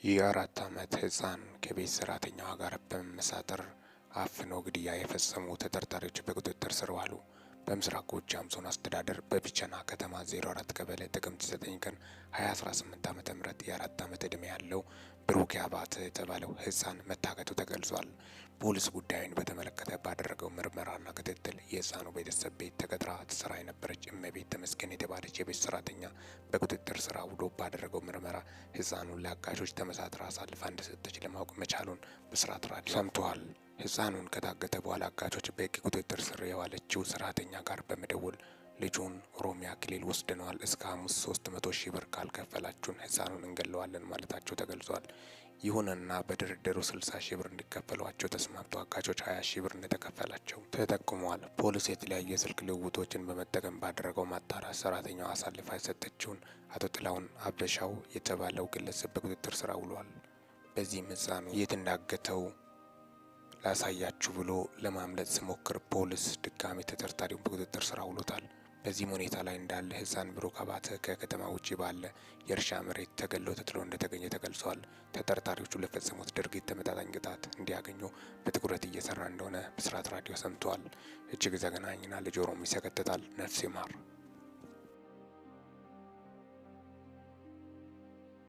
የ4 ዓመት ህፃን ከቤት ሰራተኛዋ ጋር በመመሳጠር አፍኖ ግድያ የፈጸሙ ተጠርጣሪዎች በቁጥጥር ስር ዋሉ። በምስራቅ ጎጃም ዞን አስተዳደር በቢቸና ከተማ 04 ቀበሌ ጥቅምት 9 ቀን 2018 ዓ.ም የ4 ዓመት ዕድሜ ያለው ብሩክ አባተ የተባለው ህፃን መታገቱ ተገልጿል። ፖሊስ ጉዳዩን በተመለከተ ባደረገው ምርመራና ክትትል የህፃኑ ቤተሰብ ቤት ተቀጥራ ትሰራ የነበረች እመቤት ተመስገን የተባለች የቤት ሰራተኛ በቁጥጥር ስር ውሎ ባደረገው ምርመራ ህፃኑን ለአጋቾች ተመሳጥራ አሳልፋ እንደሰጠች ለማወቅ መቻሉን ብስራት ራዲዮ ሰምተዋል። ህፃኑን ከታገተ በኋላ አጋቾች በህግ ቁጥጥር ስር የዋለችው ሰራተኛ ጋር በመደወል ልጁን ኦሮሚያ ክልል ወስደነዋል፣ እስከ ሐሙስ 300 ሺህ ብር ካልከፈላችሁን ህፃኑን እንገለዋለን ማለታቸው ተገልጿል። ይሁንና በድርድሩ 60 ሺህ ብር እንዲከፈሏቸው ተስማምተው አጋቾች 20 ሺህ ብር እንደተከፈላቸው ተጠቁመዋል። ፖሊስ የተለያዩ የስልክ ልውውጦችን በመጠቀም ባደረገው ማጣራት ሰራተኛዋ አሳልፋ የሰጠችውን አቶ ጥላውን አበሻው የተባለው ግለሰብ በቁጥጥር ስር ውሏል። በዚህም ህፃኑ የት እንዳገተው ላሳያችሁ ብሎ ለማምለጥ ሲሞክር ፖሊስ ድጋሚ ተጠርጣሪውን በቁጥጥር ስር አውሎታል። በዚህም ሁኔታ ላይ እንዳለ ህፃን ብሩክ አባተ ከከተማ ውጪ ባለ የእርሻ መሬት ተገሎ ተጥሎ እንደተገኘ ተገልጿል። ተጠርጣሪዎቹ ለፈጸሙት ድርጊት ተመጣጣኝ ቅጣት እንዲያገኙ በትኩረት እየሰራ እንደሆነ ብስራት ራዲዮ ሰምተዋል። እጅግ ዘግናኝና ለጆሮም ይሰቀጥጣል። ነፍስ ይማር።